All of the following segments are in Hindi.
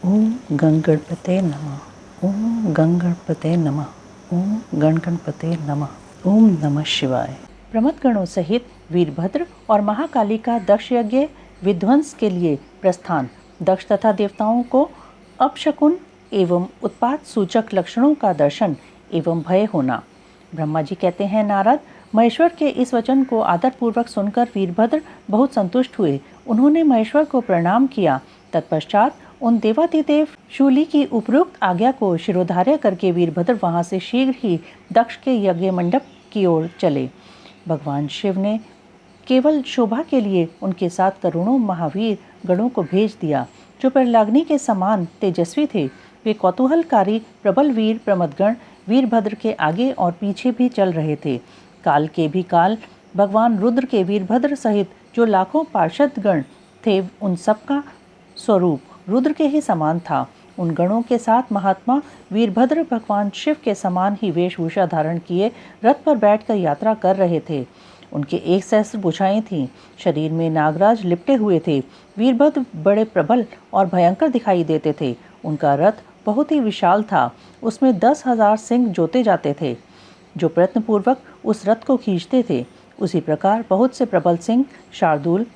ओम गणगणपते नमः। ओम गणगणपते नमः। ओम गणगणपते नमः। ओम नमः शिवाय। प्रमथ गणों सहित वीरभद्र और महाकाली का दक्ष यज्ञ विध्वंस के लिए प्रस्थान। दक्ष तथा देवताओं को अपशकुन एवं उत्पात सूचक लक्षणों का दर्शन एवं भय होना। ब्रह्मा जी कहते हैं, नारद, महेश्वर के इस वचन को आदरपूर्वक सुनकर वीरभद्र बहुत संतुष्ट हुए। उन्होंने महेश्वर को प्रणाम किया। तत्पश्चात उन देवाधिदेव शूली की उपरोक्त आज्ञा को शिरोधार्य करके वीरभद्र वहां से शीघ्र ही दक्ष के यज्ञ मंडप की ओर चले। भगवान शिव ने केवल शोभा के लिए उनके साथ करोड़ों महावीर गणों को भेज दिया, जो प्रलाग्नि के समान तेजस्वी थे। वे कौतूहलकारी प्रबल वीर प्रमथगण वीरभद्र के आगे और पीछे भी चल रहे थे। काल के भी काल भगवान रुद्र के वीरभद्र सहित जो लाखों पार्षद गण थे, उन सबका स्वरूप रुद्र के ही समान था। उन गणों के साथ महात्मा वीरभद्र भगवान शिव के समान ही वेशभूषा धारण किए रथ पर बैठकर यात्रा कर रहे थे। उनके 1 सहस्त्र भुजाएं थीं, शरीर में नागराज लिपटे हुए थे। वीरभद्र बड़े प्रबल और भयंकर दिखाई देते थे। उनका रथ बहुत ही विशाल था, उसमें 10,000 सिंह जोते जाते थे, जो प्रयत्नपूर्वक उस रथ को खींचते थे। उसी प्रकार बहुत से प्रबल सिंह, शार्दूल,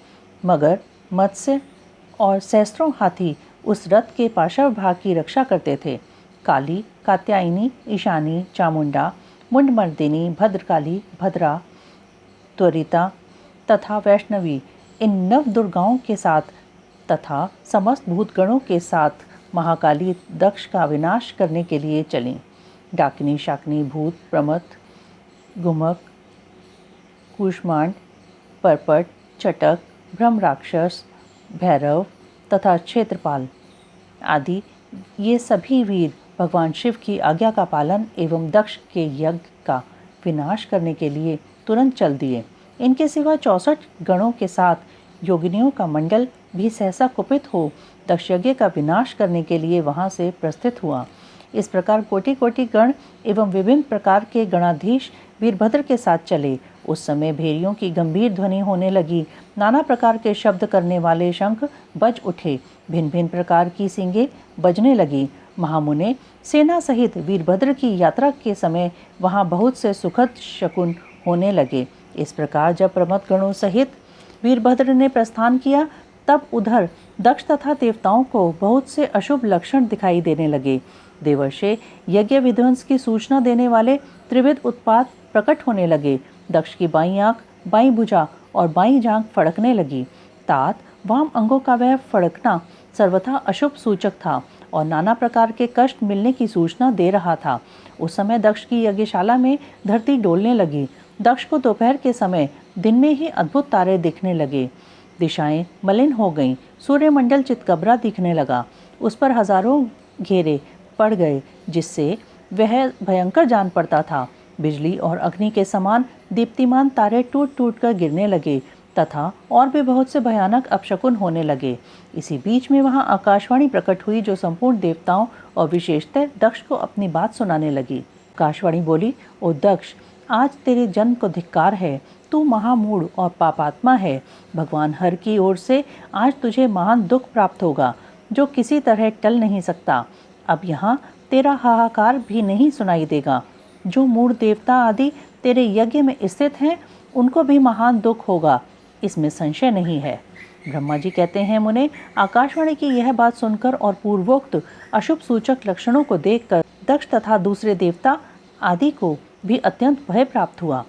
मगर, मत्स्य और सहस्त्रों हाथी उस रथ के पार्श्व भाग की रक्षा करते थे। काली, कात्यायनी, ईशानी, चामुंडा, मुंडमर्दिनी, भद्रकाली, भद्रा, त्वरिता तथा वैष्णवी, इन 9 दुर्गाओं के साथ तथा समस्त भूतगणों के साथ महाकाली दक्ष का विनाश करने के लिए चलीं। डाकिनी, शाकिनी, भूत, प्रमथ, गुमक, कूष्मांड, परपट, चटक, ब्रह्म राक्षस, भैरव तथा क्षेत्रपाल आदि ये सभी वीर भगवान शिव की आज्ञा का पालन एवं दक्ष के यज्ञ का विनाश करने के लिए तुरंत चल दिए। इनके सिवा 64 गणों के साथ योगिनियों का मंडल भी सहसा कुपित हो दक्ष यज्ञ का विनाश करने के लिए वहां से प्रस्थित हुआ। इस प्रकार कोटि कोटि गण एवं विभिन्न प्रकार के गणाधीश वीरभद्र के साथ चले। उस समय भेरियों की गंभीर ध्वनि होने लगी। नाना प्रकार के शब्द करने वाले शंख बज उठे। भिन्न भिन्न प्रकार की सींगें बजने लगी। महामुने सेना सहित वीरभद्र की यात्रा के समय वहां बहुत से सुखद शकुन होने लगे। इस प्रकार जब प्रमथ गणों सहित वीरभद्र ने प्रस्थान किया, तब उधर दक्ष तथा देवताओं को बहुत से अशुभ लक्षण दिखाई देने लगे। देवर्षि यज्ञ विध्वंस की सूचना देने वाले त्रिविध उत्पात प्रकट होने लगे। दक्ष की बाईं आंख, बाईं भुजा और बाईं जांघ फड़कने लगी। तात वाम अंगों का वह फड़कना सर्वथा अशुभ सूचक था और नाना प्रकार के कष्ट मिलने की सूचना दे रहा था। उस समय दक्ष की यज्ञशाला में धरती डोलने लगी। दक्ष को दोपहर के समय दिन में ही अद्भुत तारे दिखने लगे। दिशाएं मलिन हो गईं। सूर्यमंडल चितकबरा दिखने लगा। उस पर हजारों घेरे पड़ गए, जिससे वह भयंकर जान पड़ता था। बिजली और अग्नि के समान दीप्तिमान तारे टूट टूट कर गिरने लगे तथा और भी बहुत से भयानक अपशकुन होने लगे। इसी बीच में वहां आकाशवाणी प्रकट हुई, जो संपूर्ण देवताओं और विशेषतः दक्ष को अपनी बात सुनाने लगी। आकाशवाणी बोली, ओ दक्ष, आज तेरे जन्म को धिक्कार है। तू महामूढ़ और पापात्मा है। भगवान हर की ओर से आज तुझे महान दुख प्राप्त होगा, जो किसी तरह टल नहीं सकता। अब यहाँ तेरा हाहाकार भी नहीं सुनाई देगा। जो मूढ़ देवता आदि तेरे यज्ञ में स्थित हैं, उनको भी महान दुख होगा, इसमें संशय नहीं है। ब्रह्मा जी कहते हैं, मुने, आकाशवाणी की यह बात सुनकर और पूर्वोक्त अशुभ सूचक लक्षणों को देखकर दक्ष तथा दूसरे देवता आदि को भी अत्यंत भय प्राप्त हुआ।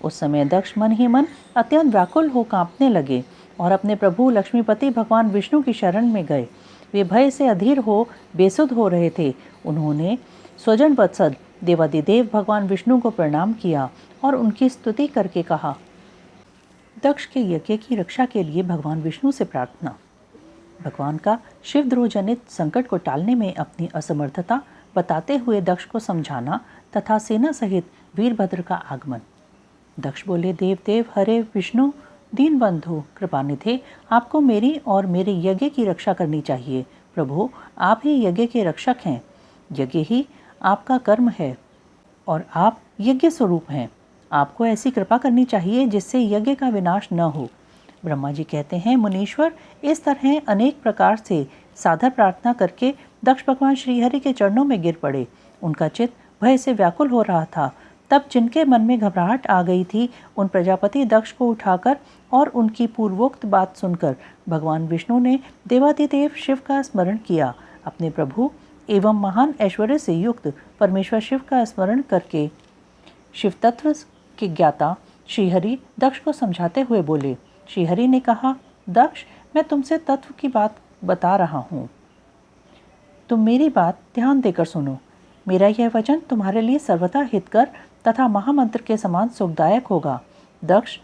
उस समय दक्ष मन ही मन अत्यंत व्याकुल हो कांपने लगे और अपने प्रभु लक्ष्मीपति भगवान विष्णु की शरण में गए। वे भय से अधीर हो बेसुध हो रहे थे। उन्होंने स्वजन वत्सल देवादिदेव भगवान विष्णु को प्रणाम किया और उनकी स्तुति करके कहा, दक्ष के यज्ञ की रक्षा के लिए भगवान विष्णु से प्रार्थना। भगवान का शिवद्रोह जनित संकट को टालने में अपनी असमर्थता बताते हुए दक्ष को समझाना तथा सेना सहित वीरभद्र का आगमन। दक्ष बोले, देव देव हरे विष्णु, दीन बंधु, कृपानिधे, आपको मेरी और मेरे यज्ञ की रक्षा करनी चाहिए। प्रभु, आप ही यज्ञ के रक्षक हैं। यज्ञ ही आपका कर्म है और आप यज्ञ स्वरूप हैं। आपको ऐसी कृपा करनी चाहिए जिससे यज्ञ का विनाश न हो। ब्रह्मा जी कहते हैं, मुनीश्वर, इस तरह अनेक प्रकार से साधर प्रार्थना करके दक्ष भगवान श्रीहरि के चरणों में गिर पड़े। उनका चित्त भय से व्याकुल हो रहा था। तब जिनके मन में घबराहट आ गई थी, उन प्रजापति दक्ष को उठाकर और उनकी पूर्वोक्त बात सुनकर भगवान विष्णु ने देवाधिदेव शिव का स्मरण किया। अपने प्रभु एवं महान ऐश्वर्य से युक्त परमेश्वर शिव का स्मरण करके शिव तत्व के ज्ञाता श्रीहरि दक्ष को समझाते हुए बोले। श्रीहरि ने कहा, दक्ष, मैं तुमसे तत्व की बात बता रहा हूँ, तुम मेरी बात ध्यान देकर सुनो। मेरा यह वचन तुम्हारे लिए सर्वथा हितकर तथा महामंत्र के समान सुखदायक होगा। दक्ष,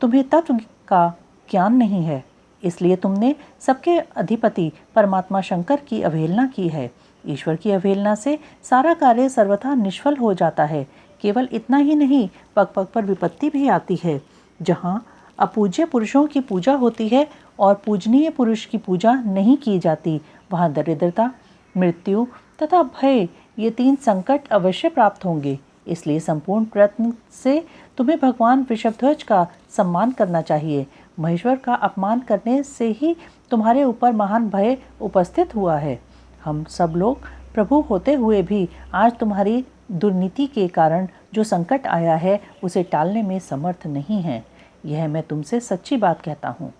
तुम्हें तत्व का ज्ञान नहीं है, इसलिए तुमने सबके अधिपति परमात्मा शंकर की अवहेलना की है। ईश्वर की अवहेलना से सारा कार्य सर्वथा निष्फल हो जाता है। केवल इतना ही नहीं, पग पग पर विपत्ति भी आती है। जहाँ अपूज्य पुरुषों की पूजा होती है और पूजनीय पुरुष की पूजा नहीं की जाती, वहाँ दरिद्रता, मृत्यु तथा भय, ये 3 संकट अवश्य प्राप्त होंगे। इसलिए संपूर्ण प्रयत्न से तुम्हें भगवान वृषभध्वज का सम्मान करना चाहिए। महेश्वर का अपमान करने से ही तुम्हारे ऊपर महान भय उपस्थित हुआ है। हम सब लोग प्रभु होते हुए भी आज तुम्हारी दुर्नीति के कारण जो संकट आया है, उसे टालने में समर्थ नहीं हैं। यह मैं तुमसे सच्ची बात कहता हूँ।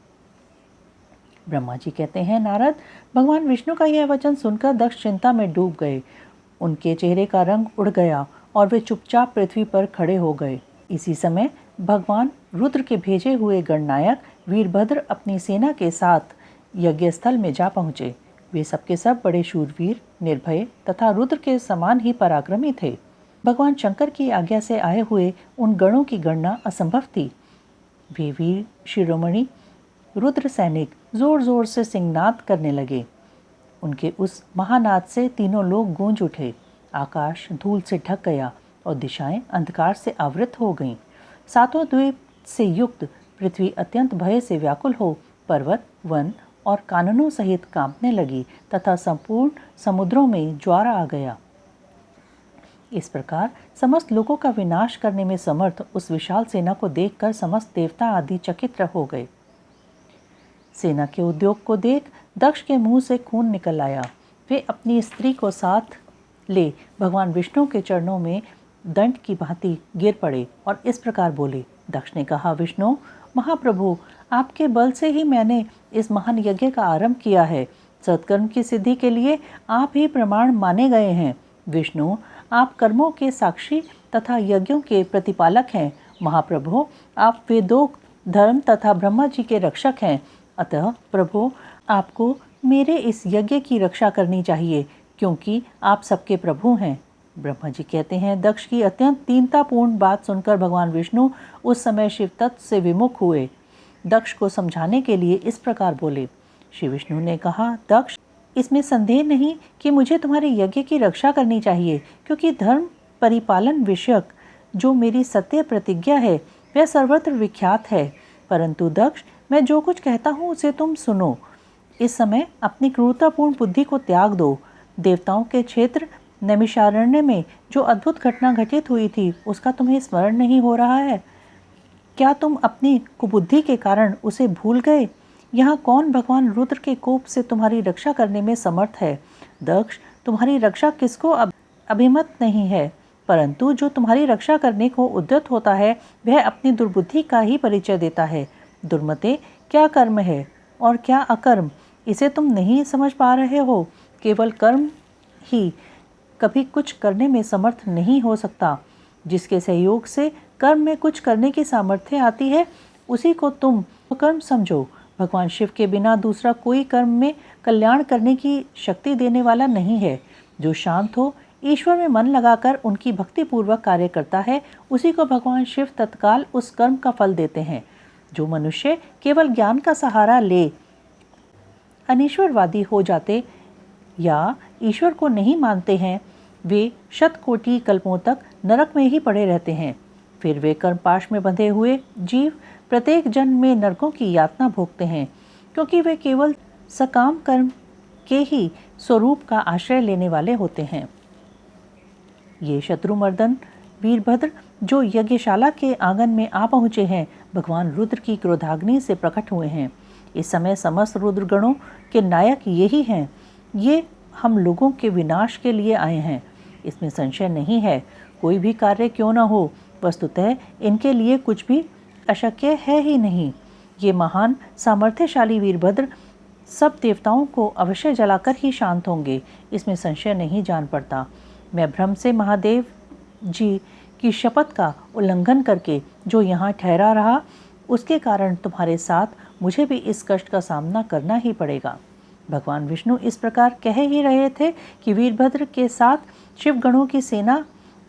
ब्रह्मा जी कहते हैं, नारद, भगवान विष्णु का यह वचन सुनकर दक्ष चिंता में डूब गए। उनके चेहरे का रंग उड़ गया और वे चुपचाप पृथ्वी पर खड़े हो गए। इसी समय भगवान रुद्र के भेजे हुए गणनायक वीरभद्र अपनी सेना के साथ यज्ञ स्थल में जा पहुँचे। वे सबके सब बड़े शूरवीर, निर्भय तथा रुद्र के समान ही पराक्रमी थे। भगवान शंकर की आज्ञा से आए हुए उन गणों की गणना असंभव थी। वे वीर शिरोमणि रुद्र सैनिक जोर जोर से सिंहनाद करने लगे। उनके उस महानाद से तीनों लोग गूंज उठे। आकाश धूल से ढक गया और दिशाएं अंधकार से आवृत हो गईं। सातों द्वीप से युक्त पृथ्वी अत्यंत भय से व्याकुल हो पर्वत, वन और काननों सहित कांपने लगी तथा संपूर्ण समुद्रों में ज्वार आ गया। इस प्रकार समस्त लोगों का विनाश करने में समर्थ उस विशाल सेना को देखकर समस्त देवता आदि चकित हो गए। सेना के उद्योग को देख दक्ष के मुंह से खून निकल आया। वे अपनी स्त्री को साथ ले भगवान विष्णु के चरणों में दंड की भांति गिर पड़े और इस प्रकार बोले। दक्ष ने कहा, विष्णु महाप्रभु, आपके बल से ही मैंने इस महान यज्ञ का आरंभ किया है। सत्कर्म की सिद्धि के लिए आप ही प्रमाण माने गए हैं। विष्णु, आप कर्मों के साक्षी तथा यज्ञों के प्रतिपालक हैं। महाप्रभु, आप वेदों, धर्म तथा ब्रह्मा जी के रक्षक हैं। अतः प्रभु, आपको मेरे इस यज्ञ की रक्षा करनी चाहिए, क्योंकि आप सबके प्रभु हैं। ब्रह्मा जी कहते हैं, दक्ष की अत्यंत दीनतापूर्ण बात सुनकर भगवान विष्णु उस समय शिव तत्व से विमुख हुए। दक्ष को समझाने के लिए इस प्रकार बोले। श्री विष्णु ने कहा, दक्ष, इसमें संदेह नहीं कि मुझे तुम्हारे यज्ञ की रक्षा करनी चाहिए, क्योंकि धर्म परिपालन विषयक जो मेरी सत्य प्रतिज्ञा है वह सर्वत्र विख्यात है। परंतु दक्ष, मैं जो कुछ कहता हूँ उसे तुम सुनो। इस समय अपनी क्रूरतापूर्ण बुद्धि को त्याग दो। देवताओं के क्षेत्र नैमिषारण्य में जो अद्भुत घटना घटित हुई थी, उसका तुम्हें स्मरण नहीं हो रहा है? क्या तुम अपनी कुबुद्धि के कारण उसे भूल गए? यहाँ कौन भगवान रुद्र के कोप से तुम्हारी रक्षा करने में समर्थ है? दक्ष, तुम्हारी रक्षा किसको अभिमत नहीं है, परंतु जो तुम्हारी रक्षा करने को उद्यत होता है वह अपनी दुर्बुद्धि का ही परिचय देता है। दुर्मते, क्या कर्म है और क्या अकर्म, इसे तुम नहीं समझ पा रहे हो। केवल कर्म ही कभी कुछ करने में समर्थ नहीं हो सकता। जिसके सहयोग से कर्म में कुछ करने की सामर्थ्य आती है, उसी को तुम कर्म समझो। भगवान शिव के बिना दूसरा कोई कर्म में कल्याण करने की शक्ति देने वाला नहीं है। जो शांत हो, ईश्वर में मन लगाकर उनकी भक्ति पूर्वक कार्य करता है, उसी को भगवान शिव तत्काल उस कर्म का फल देते हैं। जो मनुष्य केवल ज्ञान का सहारा ले अनीश्वरवादी हो जाते या ईश्वर को नहीं मानते हैं, वे शतकोटि कल्पों तक नरक में ही पड़े रहते हैं। फिर वे कर्मपाश में बंधे हुए जीव प्रत्येक जन्म में नरकों की यातना भोगते हैं, क्योंकि वे केवल सकाम कर्म के ही स्वरूप का आश्रय लेने वाले होते हैं। ये शत्रुमर्दन वीरभद्र जो यज्ञशाला के आंगन में आ पहुँचे हैं, भगवान रुद्र की क्रोधाग्नि से प्रकट हुए हैं। इस समय समस्त रुद्रगणों के नायक यही हैं। ये हम लोगों के विनाश के लिए आए हैं, इसमें संशय नहीं है। कोई भी कार्य क्यों न हो, वस्तुतः इनके लिए कुछ भी अशक्य है ही नहीं। ये महान सामर्थ्यशाली वीरभद्र सब देवताओं को अवश्य जलाकर ही शांत होंगे, इसमें संशय नहीं जान पड़ता। मैं भ्रम से महादेव जी की शपथ का उल्लंघन करके जो यहाँ ठहरा रहा, उसके कारण तुम्हारे साथ मुझे भी इस कष्ट का सामना करना ही पड़ेगा। भगवान विष्णु इस प्रकार कह ही रहे थे कि वीरभद्र के साथ शिवगणों की सेना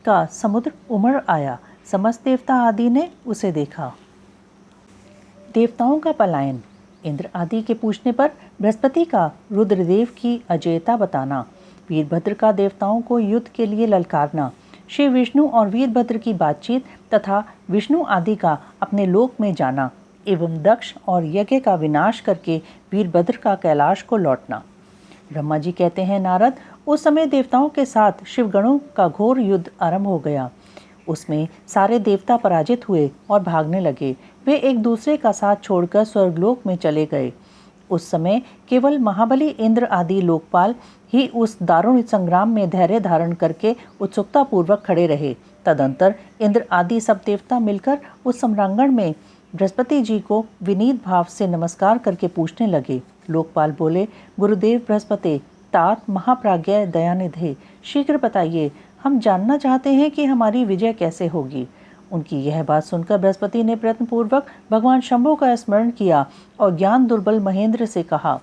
का समुद्र उमड़ आया। समस्त देवता आदि ने उसे देखा। देवताओं का पलायन। इंद्र आदि के पूछने पर बृहस्पति का रुद्रदेव की अजेयता बताना, वीरभद्र का देवताओं को युद्ध के लिए ललकारना, श्री विष्णु और वीरभद्र की बातचीत तथा विष्णु आदि का अपने लोक में जाना एवं दक्ष और यज्ञ का विनाश करके वीरभद्र का कैलाश को लौटना। ब्रह्मा जी कहते हैं, नारद, उस समय देवताओं के साथ शिवगणों का घोर युद्ध आरंभ हो गया। उसमें सारे देवता पराजित हुए और भागने लगे। वे एक दूसरे का साथ छोड़कर स्वर्गलोक में चले गए। उस समय केवल महाबली इंद्र आदि लोकपाल ही उस दारुण संग्राम में धैर्य धारण करके उत्सुकता पूर्वक खड़े रहे। तदंतर इंद्र आदि सब देवता मिलकर उस सम्रांगण में बृहस्पति जी को विनीत भाव से नमस्कार करके पूछने लगे। लोकपाल बोले, गुरुदेव बृहस्पति, तात महाप्राज्ञ दयानिधे, शीघ्र बताइए, हम जानना चाहते हैं कि हमारी विजय कैसे होगी। उनकी यह बात सुनकर बृहस्पति ने प्रयत्नपूर्वक भगवान शंभु का स्मरण किया और ज्ञान दुर्बल महेंद्र से कहा।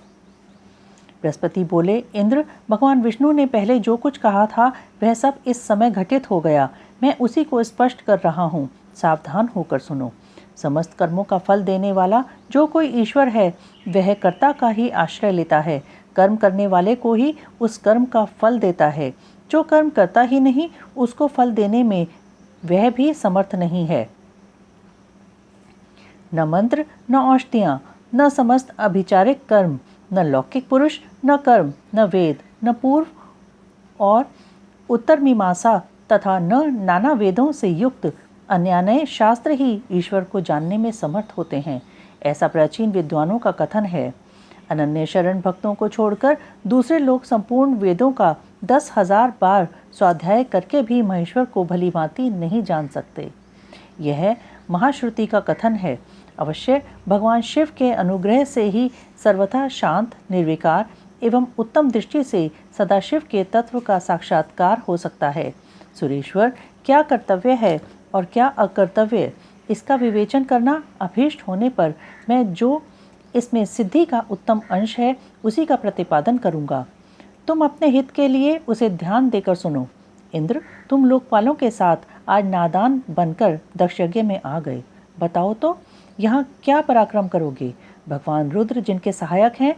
बृहस्पति बोले, इंद्र, भगवान विष्णु ने पहले जो कुछ कहा था वह सब इस समय घटित हो गया। मैं उसी को स्पष्ट कर रहा हूँ, सावधान होकर सुनो। समस्त कर्मों का फल देने वाला जो कोई ईश्वर है, वह कर्ता का ही आश्रय लेता है। कर्म करने वाले को ही उस कर्म का फल देता है। जो कर्म करता ही नहीं, उसको फल देने में वह भी समर्थ नहीं है। न मंत्र, न औषधियाँ, न समस्त अभिचारिक कर्म, न लौकिक पुरुष, न कर्म, न वेद, न पूर्व और उत्तर मीमांसा तथा न नाना वेदों से युक्त अन्यान्य शास्त्र ही ईश्वर को जानने में समर्थ होते हैं, ऐसा प्राचीन विद्वानों का कथन है। अनन्य शरण भक्तों को छोड़कर दूसरे लोग संपूर्ण वेदों का 10,000 बार स्वाध्याय करके भी महेश्वर को भली भांति नहीं जान सकते। यह महाश्रुति का कथन है। अवश्य भगवान शिव के अनुग्रह से ही सर्वथा शांत, निर्विकार एवं उत्तम दृष्टि से सदाशिव के तत्व का साक्षात्कार हो सकता है। सुरेश्वर, क्या कर्तव्य है और क्या अकर्तव्य, इसका विवेचन करना अभीष्ट होने पर मैं जो इसमें सिद्धि का उत्तम अंश है उसी का प्रतिपादन करूंगा। तुम अपने हित के लिए उसे ध्यान देकर सुनो। इंद्र, तुम लोकपालों के साथ आज नादान बनकर दक्षयज्ञ में आ गए। बताओ तो यहाँ क्या पराक्रम करोगे। भगवान रुद्र जिनके सहायक हैं,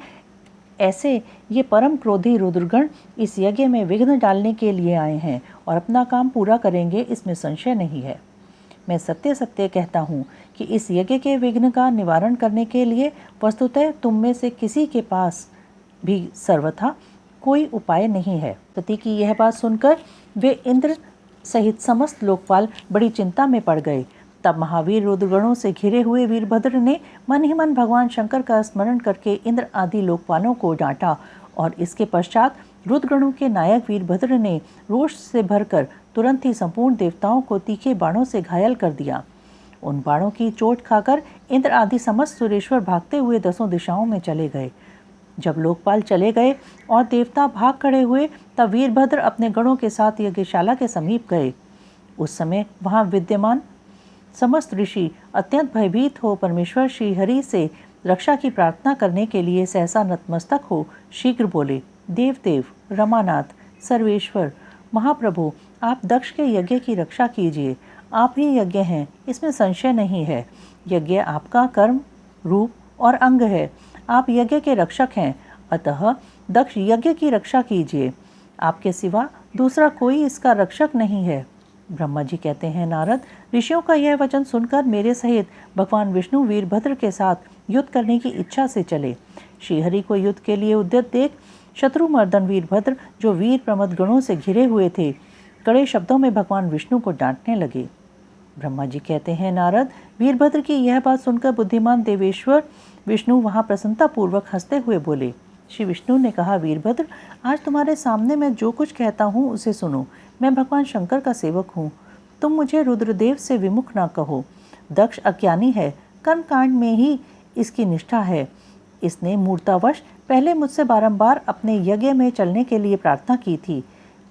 ऐसे ये परम क्रोधी रुद्रगण इस यज्ञ में विघ्न डालने के लिए आए हैं और अपना काम पूरा करेंगे, इसमें संशय नहीं है। मैं सत्य सत्य कहता हूँ कि इस यज्ञ के विघ्न का निवारण करने के लिए वस्तुतः तुम में से किसी के पास भी सर्वथा कोई उपाय नहीं है। पति की यह बात सुनकर वे इंद्र सहित समस्त लोकपाल बड़ी चिंता में पड़ गए। तब महावीर रुद्रगणों से घिरे हुए वीरभद्र ने मन ही मन भगवान शंकर का स्मरण करके इंद्र आदि लोकपालों को डांटा और इसके पश्चात रुद्रगणों के नायक वीरभद्र ने रोष से भरकर तुरंत ही संपूर्ण देवताओं को तीखे बाणों से घायल कर दिया। उन बाणों की चोट खाकर इंद्र आदि समस्त सुरेश्वर भागते हुए 10 दिशाओं में चले गए। जब लोकपाल चले गए और देवता भाग खड़े हुए, तब वीरभद्र अपने गणों के साथ यज्ञशाला के समीप गए। उस समय वहां विद्यमान समस्त ऋषि अत्यंत भयभीत हो परमेश्वर श्री हरि से रक्षा की प्रार्थना करने के लिए सहसा नतमस्तक हो शीघ्र बोले, देवदेव, रमानाथ, सर्वेश्वर, महाप्रभु, आप दक्ष के यज्ञ की रक्षा कीजिए। आप ही यज्ञ हैं, इसमें संशय नहीं है। यज्ञ आपका कर्म, रूप और अंग है। आप यज्ञ के रक्षक हैं, अतः दक्ष यज्ञ की रक्षा कीजिए। आपके सिवा दूसरा कोई इसका रक्षक नहीं है। ब्रह्मा जी कहते हैं, नारद, ऋषियों का यह वचन सुनकर मेरे सहित भगवान विष्णु वीरभद्र के साथ युद्ध करने की इच्छा से चले। श्रीहरि को युद्ध के लिए उद्यत देख शत्रुमर्दन वीरभद्र, जो वीर प्रमद गणों से घिरे हुए थे, कड़े शब्दों में भगवान विष्णु को डांटने लगे। ब्रह्मा जी कहते हैं, नारद, वीरभद्र की यह बात सुनकर बुद्धिमान देवेश्वर विष्णु वहां प्रसन्नतापूर्वक हंसते हुए बोले। श्री विष्णु ने कहा, वीरभद्र, आज तुम्हारे सामने मैं जो कुछ कहता हूँ उसे सुनो। मैं भगवान शंकर का सेवक हूँ। तुम मुझे रुद्रदेव से विमुख ना कहो। दक्ष अज्ञानी है, कर्मकांड में ही इसकी निष्ठा है। इसने मूर्तावश पहले मुझसे बारंबार अपने यज्ञ में चलने के लिए प्रार्थना की थी।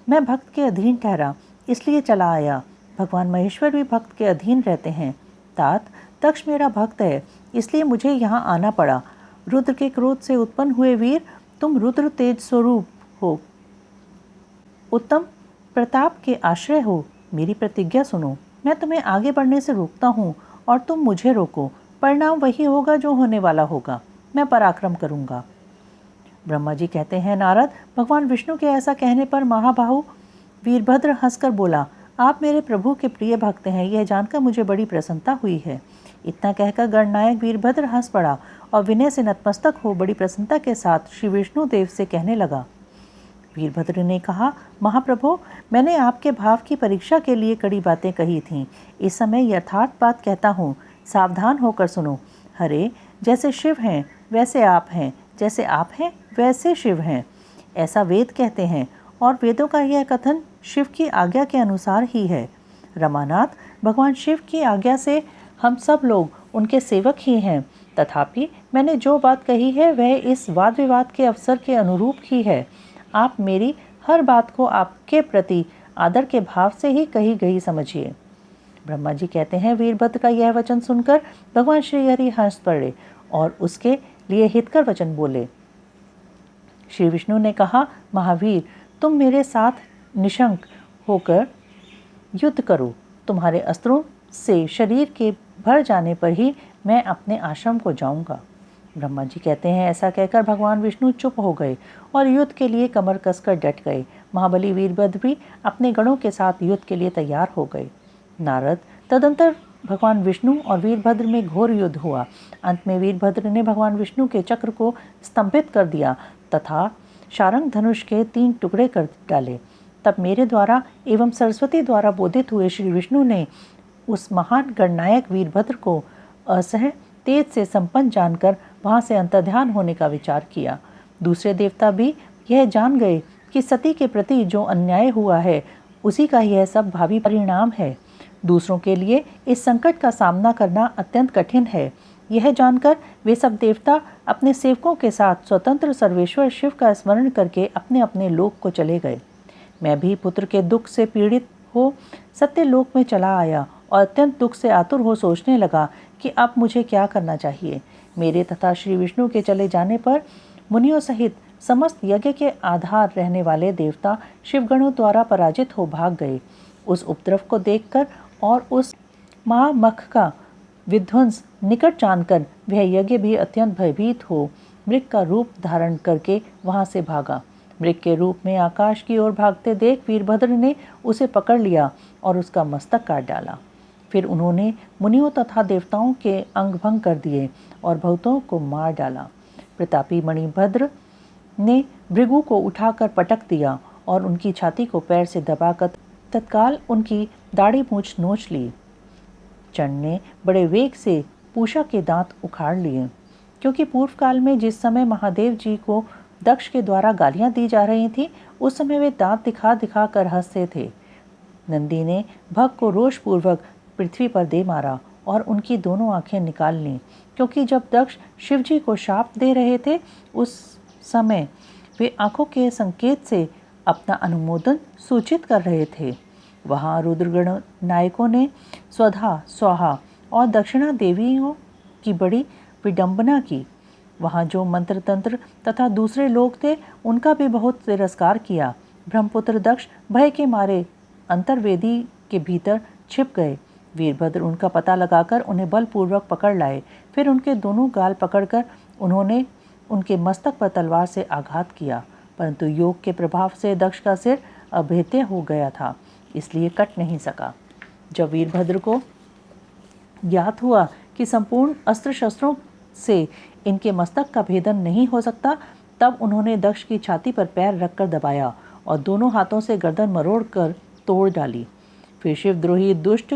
मैं भक्त के अधीन ठहरा, इसलिए चला आया। भगवान महेश्वर भी भक्त के अधीन रहते हैं। तात, दक्ष मेरा भक्त है, इसलिए मुझे यहाँ आना पड़ा। रुद्र के क्रोध से उत्पन्न हुए वीर, तुम रुद्र तेज स्वरूप हो, उत्तम प्रताप के आश्रय हो। मेरी प्रतिज्ञा सुनो। मैं तुम्हें आगे बढ़ने से रोकता हूँ और तुम मुझे रोको। परिणाम वही होगा जो होने वाला होगा। मैं पराक्रम करूँगा। ब्रह्मा जी कहते हैं, नारद, भगवान विष्णु के ऐसा कहने पर महाबाहु वीरभद्र हंसकर बोला, आप मेरे प्रभु के प्रिय भक्त हैं, यह जानकर मुझे बड़ी प्रसन्नता हुई है। इतना कहकर गणनायक वीरभद्र हंस पड़ा और विनय से नतमस्तक हो बड़ी प्रसन्नता के साथ श्री विष्णु देव से कहने लगा। वीरभद्र ने कहा, महाप्रभु, मैंने आपके भाव की परीक्षा के लिए कड़ी बातें कही थीं। इस समय यथार्थ बात कहता हूँ, सावधान होकर सुनो। हरे, जैसे शिव हैं वैसे आप हैं, जैसे आप हैं वैसे शिव हैं, ऐसा वेद कहते हैं, और वेदों का यह कथन शिव की आज्ञा के अनुसार ही है। रमानाथ, भगवान शिव की आज्ञा से हम सब लोग उनके सेवक ही हैं। तथापि मैंने जो बात कही है वह इस वाद विवाद के अवसर के अनुरूप ही है। आप मेरी हर बात को आपके प्रति आदर के भाव से ही कही गई समझिए। ब्रह्मा जी कहते हैं, वीरभद्र का यह वचन सुनकर भगवान श्री हरि हंस पड़े और उसके लिए हितकर वचन बोले। श्री विष्णु ने कहा, महावीर, तुम मेरे साथ निशंक होकर युद्ध करो। तुम्हारे अस्त्रों से शरीर के भर जाने पर ही मैं अपने आश्रम को जाऊंगा। ब्रह्मा जी कहते हैं, ऐसा कहकर भगवान विष्णु चुप हो गए और युद्ध के लिए कमर कसकर डट गए। महाबली वीरभद्र भी अपने गणों के साथ युद्ध के लिए तैयार हो गए। नारद, तदंतर भगवान विष्णु और वीरभद्र में घोर युद्ध हुआ। अंत में वीरभद्र ने भगवान विष्णु के चक्र को स्तंभित कर दिया तथा शारंग धनुष के 3 टुकड़े कर डाले। तब मेरे द्वारा एवं सरस्वती द्वारा बोधित हुए श्री विष्णु ने उस महान गणनायक वीरभद्र को असह तेज से संपन्न जानकर वहां से अंतर्ध्यान होने का विचार किया। दूसरे देवता भी यह जान गए कि सती के प्रति जो अन्याय हुआ है उसी का यह सब भावी परिणाम है। दूसरों के लिए इस संकट का सामना करना अत्यंत कठिन है। यह जानकर वे सब देवता अपने सेवकों के साथ स्वतंत्र सर्वेश्वर शिव का स्मरण करके अपने अपने लोक को चले गए। मैं भी पुत्र के दुख से पीड़ित हो सत्य लोक में चला आया और अत्यंत दुख से आतुर हो सोचने लगा कि अब मुझे क्या करना चाहिए। मेरे तथा श्री विष्णु के चले जाने पर मुनियों सहित समस्त यज्ञ के आधार रहने वाले देवता शिवगणों द्वारा पराजित हो भाग गए। उस उपद्रव को देखकर और उस महामख का विध्वंस निकट जानकर वह यज्ञ भी अत्यंत भयभीत हो मृग का रूप धारण करके वहां से भागा। मृग के रूप में आकाश की ओर भागते देख वीरभद्र ने उसे पकड़ लिया और उसका मस्तक काट डाला। फिर उन्होंने मुनियों तथा देवताओं के अंग भंग कर दिए और बहुतों को मार डाला। प्रतापी मणिभद्र ने भृगु को उठाकर पटक दिया और उनकी छाती को पैर से दबाकर तत्काल उनकी दाढ़ी मूछ नोच ली। चंड ने बड़े वेग से पूषा के दांत उखाड़ लिए, क्योंकि पूर्व काल में जिस समय महादेव जी को दक्ष के द्वारा गालियां दी जा रही थी उस समय वे दांत दिखा दिखा कर हंसते थे। नंदी ने भग को रोषपूर्वक पृथ्वी पर दे मारा और उनकी दोनों आंखें निकाल लीं, क्योंकि जब दक्ष शिवजी को शाप दे रहे थे उस समय वे आंखों के संकेत से अपना अनुमोदन सूचित कर रहे थे। वहाँ रुद्रगण नायकों ने स्वधा स्वाहा और दक्षिणा देवियों की बड़ी विडंबना की। वहाँ जो मंत्र तंत्र तथा दूसरे लोग थे उनका भी बहुत तिरस्कार किया। ब्रह्मपुत्र दक्ष भय के मारे अंतर्वेदी के भीतर छिप गए। वीरभद्र उनका पता लगाकर उन्हें बलपूर्वक पकड़ लाए। फिर उनके दोनों गाल पकड़कर उन्होंने उनके मस्तक पर तलवार से आघात किया, परंतु योग के प्रभाव से दक्ष का सिर अभेद्य हो गया था, इसलिए कट नहीं सका। जब वीरभद्र को ज्ञात हुआ कि संपूर्ण अस्त्र शस्त्रों से इनके मस्तक का भेदन नहीं हो सकता, तब उन्होंने दक्ष की छाती पर पैर रखकर दबाया और दोनों हाथों से गर्दन मरोड़कर तोड़ डाली। फिर शिवद्रोही दुष्ट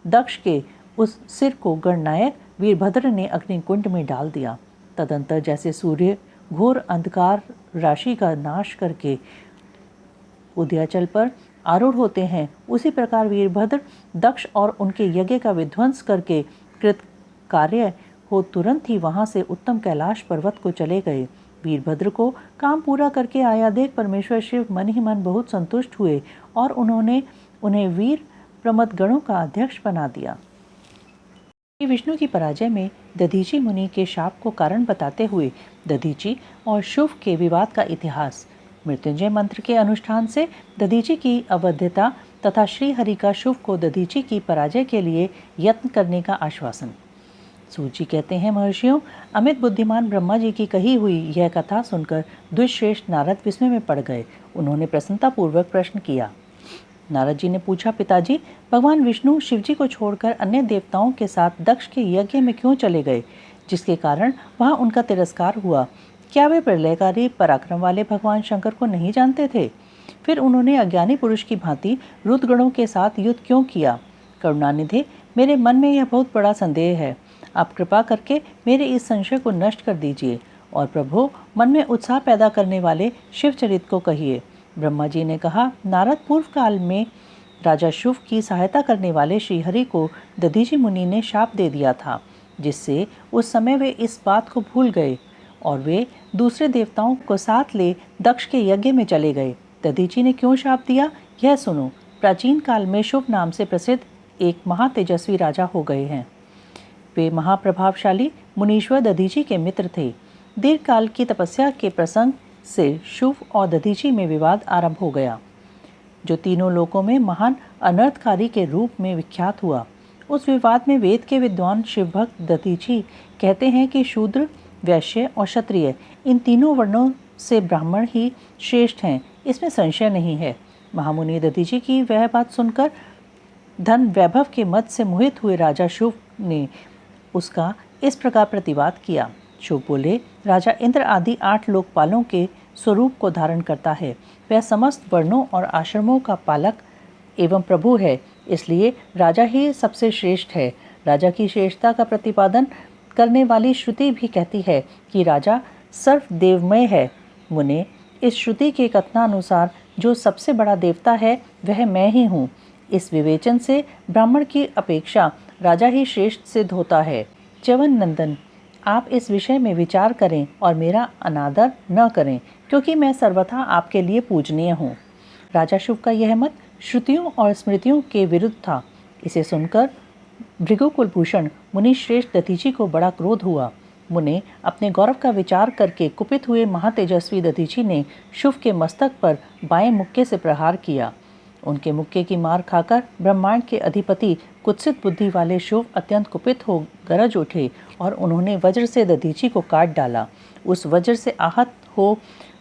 दक्ष के उस सिर को गणनायक वीरभद्र ने अग्निकुंड में डाल दिया। तदंतर जैसे सूर्य घोर अंधकार राशि का नाश करके उदयाचल पर आरूढ़ होते हैं, उसी प्रकार वीरभद्र दक्ष और उनके यज्ञ का विध्वंस करके कृत कार्य हो तुरंत ही वहां से उत्तम कैलाश पर्वत को चले गए। वीरभद्र को काम पूरा करके आया देख परमेश्वर शिव मन ही मन बहुत संतुष्ट हुए और उन्होंने उन्हें वीर प्रमथगणों का अध्यक्ष बना दिया। विष्णु की पराजय में दधीची मुनि के शाप को कारण बताते हुए दधीची और शुभ के विवाद का इतिहास। मृत्युंजय मंत्र के अनुष्ठान से दधीची की अवध्यता तथा श्री हरि का शुभ को दधीची की पराजय के लिए यत्न करने का आश्वासन। सूत जी कहते हैं, महर्षियों, अमित बुद्धिमान ब्रह्मा जी की कही हुई यह कथा सुनकर द्विश्रेष्ठ नारद विस्मय में पड़ गए। उन्होंने प्रसन्नता पूर्वक प्रश्न किया। नारद जी ने पूछा, पिताजी, भगवान विष्णु शिव जी को छोड़कर अन्य देवताओं के साथ दक्ष के यज्ञ में क्यों चले गए, जिसके कारण वहां उनका तिरस्कार हुआ? क्या वे प्रलयकारी पराक्रम वाले भगवान शंकर को नहीं जानते थे? फिर उन्होंने अज्ञानी पुरुष की भांति रुद्रगणों के साथ युद्ध क्यों किया? करुणानिधि, मेरे मन में यह बहुत बड़ा संदेह है। आप कृपा करके मेरे इस संशय को नष्ट कर दीजिए और प्रभु, मन में उत्साह पैदा करने वाले शिवचरित को कहिए। ब्रह्मा जी ने कहा, नारद, पूर्व काल में राजा शुभ की सहायता करने वाले श्रीहरि को दधीची मुनि ने शाप दे दिया था, जिससे उस समय वे इस बात को भूल गए और वे दूसरे देवताओं को साथ ले दक्ष के यज्ञ में चले गए। दधीची ने क्यों शाप दिया, यह सुनो। प्राचीन काल में शुभ नाम से प्रसिद्ध एक महातेजस्वी राजा हो गए हैं। वे महाप्रभावशाली मुनीश्वर दधीची के मित्र थे। दीर्घ काल की तपस्या के प्रसंग से शुभ और दधीची में विवाद आरंभ हो गया, जो तीनों लोकों में महान अनर्थकारी के रूप में विख्यात हुआ। उस विवाद में वेद के विद्वान शिवभक्त दधीची कहते हैं कि शूद्र, वैश्य और क्षत्रिय, इन तीनों वर्णों से ब्राह्मण ही श्रेष्ठ हैं, इसमें संशय नहीं है। महामुनि दधीची की वह बात सुनकर धन वैभव के मद से मोहित हुए राजा शुभ ने उसका इस प्रकार प्रतिवाद किया। शुभ बोले, राजा इंद्र आदि 8 लोकपालों के स्वरूप को धारण करता है। वह समस्त वर्णों और आश्रमों का पालक एवं प्रभु है, इसलिए राजा ही सबसे श्रेष्ठ है। राजा की श्रेष्ठता का प्रतिपादन करने वाली श्रुति भी कहती है कि राजा सर्वदेवमय है। मुने, इस श्रुति के कथनानुसार जो सबसे बड़ा देवता है वह मैं ही हूँ। इस विवेचन से ब्राह्मण की अपेक्षा राजा ही श्रेष्ठ सिद्ध होता है। च्यवन नंदन, आप इस विषय में विचार करें और मेरा अनादर न करें, क्योंकि मैं सर्वथा आपके लिए पूजनीय हूँ। राजा शुभ का यह मत श्रुतियों और स्मृतियों के विरुद्ध था। इसे सुनकर भृगुकुलभूषण मुनि श्रेष्ठ दधीची को बड़ा क्रोध हुआ। मुने, अपने गौरव का विचार करके कुपित हुए महातेजस्वी दधीची ने शुभ के मस्तक पर बाएं मुक्के से प्रहार किया। उनके मुक्के की मार खाकर ब्रह्मांड के अधिपति कुत्सित बुद्धि वाले शुभ अत्यंत कुपित हो गरज उठे और उन्होंने वज्र से दधीची को काट डाला। उस वज्र से आहत हो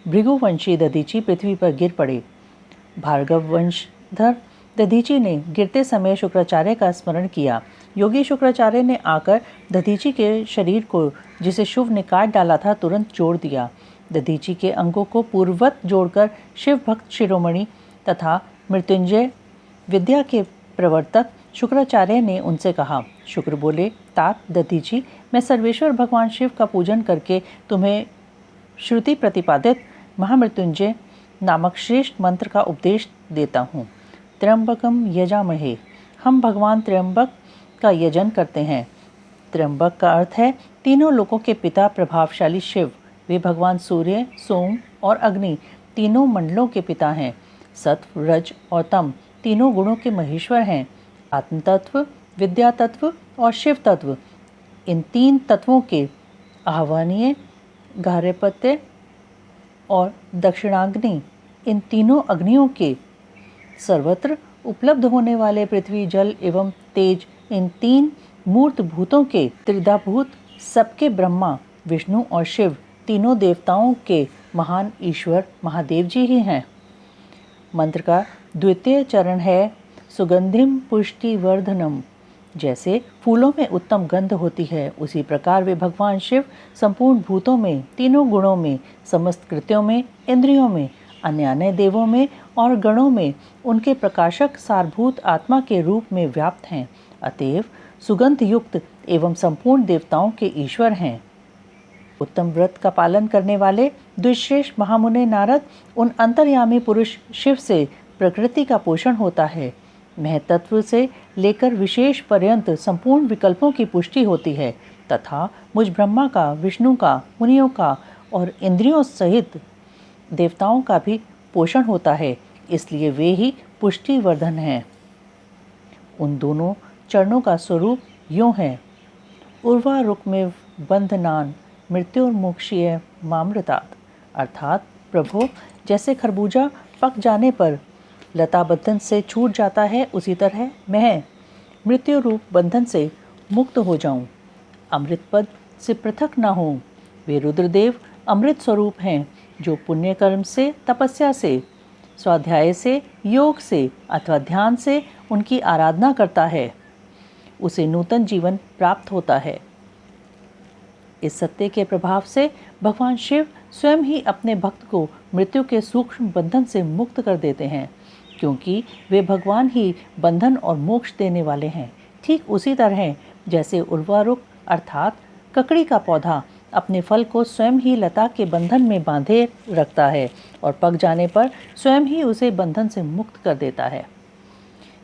भृगुवंशी दधीची पृथ्वी पर गिर पड़े। भार्गव वंशधर दधीची ने गिरते समय शुक्राचार्य का स्मरण किया। योगी शुक्राचार्य ने आकर दधीची के शरीर को, जिसे शुभ ने काट डाला था, तुरंत जोड़ दिया। दधीची के अंगों को पूर्ववत जोड़कर शिव भक्त शिरोमणि तथा मृत्युंजय विद्या के प्रवर्तक शुक्राचार्य ने उनसे कहा। शुक्र बोले, तात दधीची, मैं सर्वेश्वर भगवान शिव का पूजन करके तुम्हें श्रुति प्रतिपादित महामृत्युंजय नामक श्रेष्ठ मंत्र का उपदेश देता हूँ। त्र्यंबकम यजामहे, हम भगवान त्र्यंबक का यजन करते हैं। त्र्यंबक का अर्थ है तीनों लोकों के पिता प्रभावशाली शिव। वे भगवान सूर्य, सोम और अग्नि तीनों मंडलों के पिता हैं। सत्व, रज और तम तीनों गुणों के महेश्वर हैं। आत्म तत्व, विद्या तत्व और शिव तत्व, इन 3 तत्वों के आह्वानीय, गार्हपत्य और दक्षिणाग्नि, इन तीनों अग्नियों के सर्वत्र उपलब्ध होने वाले पृथ्वी, जल एवं तेज, इन 3 मूर्त भूतों के त्रिधाभूत सबके ब्रह्मा, विष्णु और शिव तीनों देवताओं के महान ईश्वर महादेव जी ही हैं। मंत्र का द्वितीय चरण है सुगंधिम पुष्टि वर्धनम। जैसे फूलों में उत्तम गंध होती है, उसी प्रकार वे भगवान शिव संपूर्ण भूतों में, तीनों गुणों में, समस्त कृत्यों में, इंद्रियों में अन्य अन्य देवों में और गणों में उनके प्रकाशक सारभूत आत्मा के रूप में व्याप्त हैं। अतएव सुगंध युक्त एवं संपूर्ण देवताओं के ईश्वर हैं। उत्तम व्रत का पालन करने वाले द्विश्रेष्ठ महामुनि नारद उन अंतर्यामी पुरुष शिव से प्रकृति का पोषण होता है। महतत्व से लेकर विशेष पर्यंत संपूर्ण विकल्पों की पुष्टि होती है तथा मुझ ब्रह्मा का, विष्णु का, मुनियों का और इंद्रियों सहित देवताओं का भी पोषण होता है, इसलिए वे ही पुष्टि वर्धन हैं। उन दोनों चरणों का स्वरूप यूं है। उर्वा रुक्मेव बंधनान मृत्युर्मोक्षीय मामृतात्, अर्थात प्रभो, जैसे खरबूजा पक जाने पर लता बंधन से छूट जाता है, उसी तरह मैं मृत्यु रूप बंधन से मुक्त हो जाऊं, अमृत पद से पृथक न हो। वे रुद्रदेव अमृत स्वरूप हैं, जो पुण्य कर्म से, तपस्या से, स्वाध्याय से, योग से अथवा ध्यान से उनकी आराधना करता है, उसे नूतन जीवन प्राप्त होता है। इस सत्य के प्रभाव से भगवान शिव स्वयं ही अपने भक्त को मृत्यु के सूक्ष्म बंधन से मुक्त कर देते हैं, क्योंकि वे भगवान ही बंधन और मोक्ष देने वाले हैं। ठीक उसी तरह जैसे उर्वारुक अर्थात ककड़ी का पौधा अपने फल को स्वयं ही लता के बंधन में बांधे रखता है और पक जाने पर स्वयं ही उसे बंधन से मुक्त कर देता है।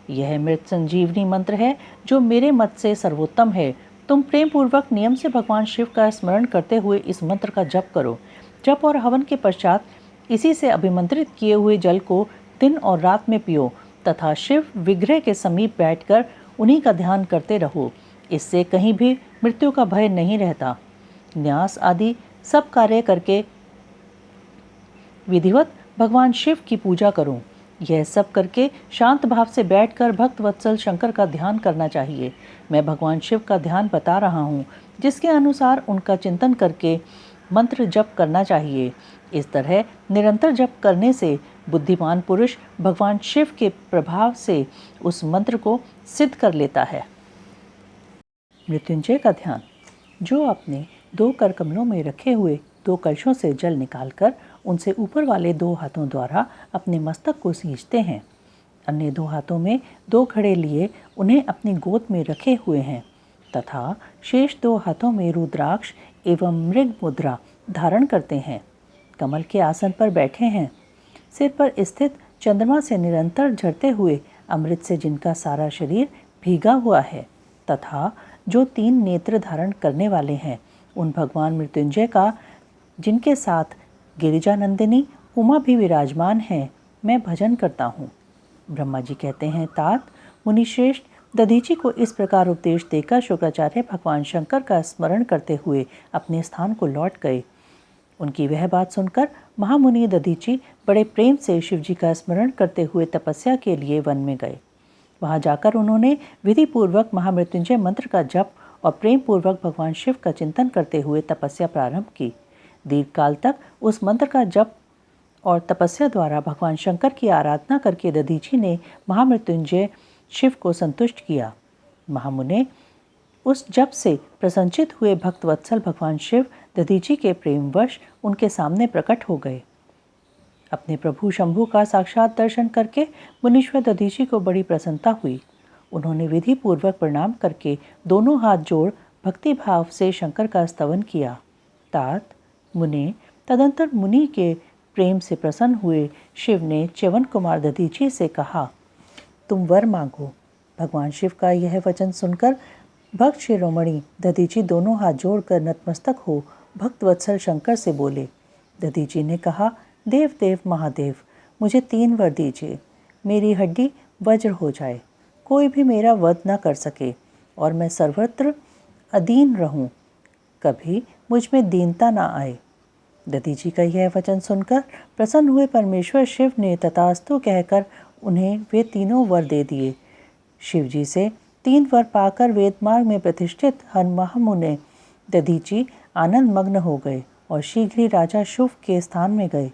यह मृत संजीवनी मंत्र है, जो मेरे मत से सर्वोत्तम है। तुम प्रेम पूर्वक नियम से भगवान शिव का स्मरण करते हुए इस मंत्र का जप करो। जप और हवन के पश्चात इसी से अभिमंत्रित किए हुए जल को दिन और रात में पियो तथा शिव विग्रह के समीप बैठकर उन्हीं का ध्यान करते रहो। इससे कहीं भी मृत्यु का भय नहीं रहता। न्यास आदि सब कार्य करके विधिवत भगवान शिव की पूजा करो। यह सब करके शांत भाव से बैठकर भक्त वत्सल शंकर का ध्यान करना चाहिए। मैं भगवान शिव का ध्यान बता रहा हूँ, जिसके अनुसार उनका चिंतन करके मंत्र जप करना चाहिए। इस तरह निरंतर जप करने से बुद्धिमान पुरुष भगवान शिव के प्रभाव से उस मंत्र को सिद्ध कर लेता है। मृत्युंजय का ध्यान। जो अपने 2 करकमलों में रखे हुए 2 कलशों से जल निकालकर उनसे ऊपर वाले 2 हाथों द्वारा अपने मस्तक को सींचते हैं, अन्य 2 हाथों में 2 घड़े लिए उन्हें अपनी गोद में रखे हुए हैं तथा शेष 2 हाथों में रुद्राक्ष एवं मृग मुद्रा धारण करते हैं, कमल के आसन पर बैठे हैं, सिर पर स्थित चंद्रमा से निरंतर झरते हुए अमृत से जिनका सारा शरीर भीगा हुआ है तथा जो 3 नेत्र धारण करने वाले हैं, उन भगवान मृत्युंजय का, जिनके साथ गिरिजानंदिनी उमा भी विराजमान है, मैं भजन करता हूँ। ब्रह्मा जी कहते हैं, तात मुनिश्रेष्ठ दधीची को इस प्रकार उपदेश देकर शुक्राचार्य भगवान शंकर का स्मरण करते हुए अपने स्थान को लौट गए। उनकी वह बात सुनकर महामुनि दधीची बड़े प्रेम से शिवजी का स्मरण करते हुए तपस्या के लिए वन में गए। वहां जाकर उन्होंने विधि पूर्वक महामृत्युंजय मंत्र का जप और प्रेम पूर्वक भगवान शिव का चिंतन करते हुए तपस्या प्रारंभ की। दीर्घ काल तक उस मंत्र का जप और तपस्या द्वारा भगवान शंकर की आराधना करके दधीची ने महामृत्युंजय शिव को संतुष्ट किया। महामुने उस जप से प्रसन्नचित हुए भक्त वत्सल भगवान शिव दधीची के प्रेमवश उनके सामने प्रकट हो गए। अपने प्रभु शंभु का साक्षात दर्शन करके मुनीश्वर दधीची को बड़ी प्रसन्नता हुई। उन्होंने विधि पूर्वक प्रणाम करके दोनों हाथ जोड़ भक्ति भाव से शंकर का स्तवन किया। तात मुने तदंतर मुनि के प्रेम से प्रसन्न हुए शिव ने च्यवन कुमार दधीची से कहा, तुम वर मांगो। भगवान शिव का यह वचन सुनकर भक्त शिरोमणि दधीची दोनों हाथ जोड़कर नतमस्तक हो भक्त वत्सल शंकर से बोले। दधीची ने कहा, देव देव महादेव, मुझे 3 वर दीजिए। मेरी हड्डी वज्र हो जाए, कोई भी मेरा वध न कर सके और मैं सर्वत्र अधीन रहूं, कभी मुझ में दीनता न आए। दधीची का यह वचन सुनकर प्रसन्न हुए परमेश्वर शिव ने तथास्तु कहकर उन्हें वे तीनों वर दे दिए। शिवजी से 3 वर पाकर वेद मार्ग में प्रतिष्ठित महामुने दधीची आनंद मग्न हो गए और शीघ्र ही राजा शुभ के स्थान में गए।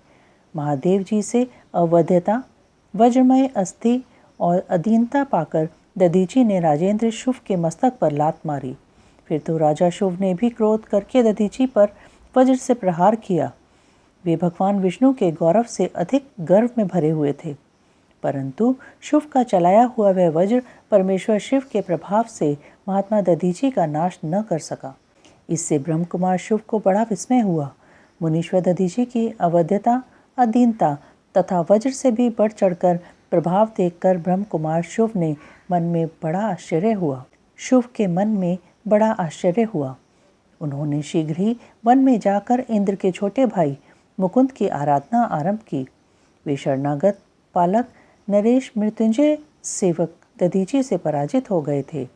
महादेव जी से अवध्यता, वज्रमय अस्थि और अधीनता पाकर दधीची ने राजेंद्र शुभ के मस्तक पर लात मारी। फिर तो राजा शुभ ने भी क्रोध करके दधीची पर वज्र से प्रहार किया। वे भगवान विष्णु के गौरव से अधिक गर्व में भरे हुए थे, परंतु शुभ का चलाया हुआ वह वज्र परमेश्वर शिव के प्रभाव से महात्मा दधीची का नाश न कर सका। इससे ब्रह्म कुमार शुभ को बड़ा विस्मय हुआ। मुनीश्वर दधीची की अवध्यता, अधीनता तथा वज्र से भी बढ़ चढ़कर प्रभाव देखकर ब्रह्म कुमार शुभ ने मन में बड़ा आश्चर्य हुआ। शुभ के मन में बड़ा आश्चर्य हुआ। उन्होंने शीघ्र ही वन में जाकर इंद्र के छोटे भाई मुकुंद की आराधना आरंभ की। वे शरणागत पालक नरेश मृत्युंजय सेवक दधीची से पराजित हो गए थे।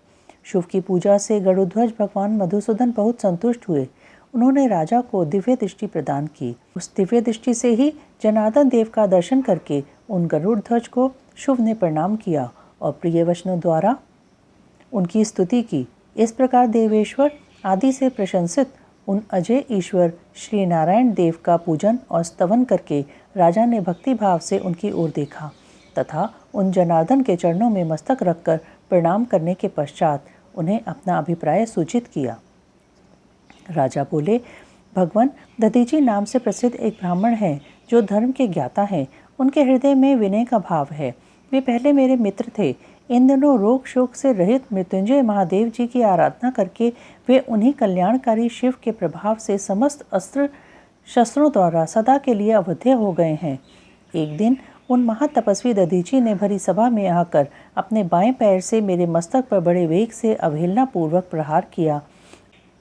शुभ की पूजा से गरुध्वज भगवान मधुसूदन बहुत संतुष्ट हुए। उन्होंने राजा को दिव्य दृष्टि प्रदान की। उस दिव्य दृष्टि से ही जनार्दन देव का दर्शन करके उन गरुड़ध्वज को शुभ ने प्रणाम किया और प्रिय वचनों द्वारा उनकी स्तुति की। इस प्रकार देवेश्वर आदि से प्रशंसित उन अजय ईश्वर श्री नारायण देव का पूजन और स्तवन करके राजा ने भक्ति भाव से उनकी ओर देखा तथा उन जनार्दन के चरणों में मस्तक रखकर प्रणाम करने के पश्चात उन्हें अपना अभिप्राय सूचित किया। राजा बोले, भगवान दधीची नाम से प्रसिद्ध एक ब्राह्मण हैं जो धर्म के ज्ञाता हैं। उनके हृदय में विनय का भाव है। वे पहले मेरे मित्र थे। इन दिनों रोग शोक से रहित मृत्युंजय महादेव जी की आराधना करके वे उन्हीं कल्याणकारी शिव के प्रभाव से समस्त अस्त्र शस्त्रों द्वारा सदा के लिए अवध्य हो गए हैं। एक दिन उन महातपस्वी दधीची ने भरी सभा में आकर अपने बाएं पैर से मेरे मस्तक पर बड़े वेग से अवहेलना पूर्वक प्रहार किया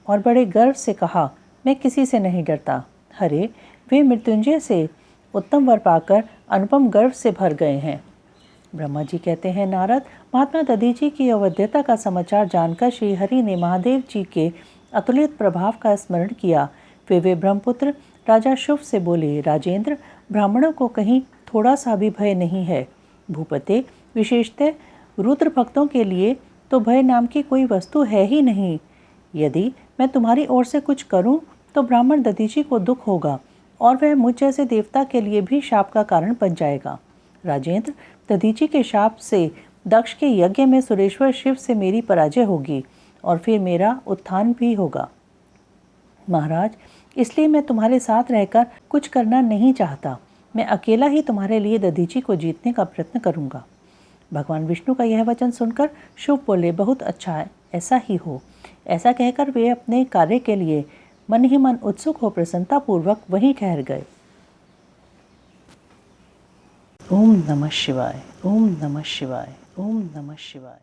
और बड़े गर्व से कहा, मैं किसी से नहीं डरता। हरे, वे मृत्युंजय से उत्तम वर पाकर अनुपम गर्व से भर गए हैं। ब्रह्मा जी कहते हैं, नारद, महात्मा दधीची की अवध्यता का समाचार जानकर श्री हरि ने महादेव जी के अतुलित प्रभाव का स्मरण किया। फिर वे ब्रह्मपुत्र राजा शुभ से बोले, राजेंद्र, ब्राह्मणों को कहीं थोड़ा सा भी भय नहीं है। भूपते, विशेषतः रुद्र भक्तों के लिए तो भय नाम की कोई वस्तु है ही नहीं। यदि मैं तुम्हारी ओर से कुछ करूं तो ब्राह्मण दधीची को दुख होगा और वह मुझ जैसे देवता के लिए भी शाप का कारण बन जाएगा। राजेंद्र, दधीची के शाप से दक्ष के यज्ञ में सुरेश्वर शिव से मेरी पराजय होगी और फिर मेरा उत्थान भी होगा। महाराज, इसलिए मैं तुम्हारे साथ रहकर कुछ करना नहीं चाहता। मैं अकेला ही तुम्हारे लिए दधीची को जीतने का प्रयत्न करूंगा। भगवान विष्णु का यह वचन सुनकर शुभ बोले, बहुत अच्छा है, ऐसा ही हो। ऐसा कहकर वे अपने कार्य के लिए मन ही मन उत्सुक हो प्रसन्नतापूर्वक वहीं ठहर गए। ओम नमः शिवाय, ओम नमः शिवाय, ओम नमः शिवाय।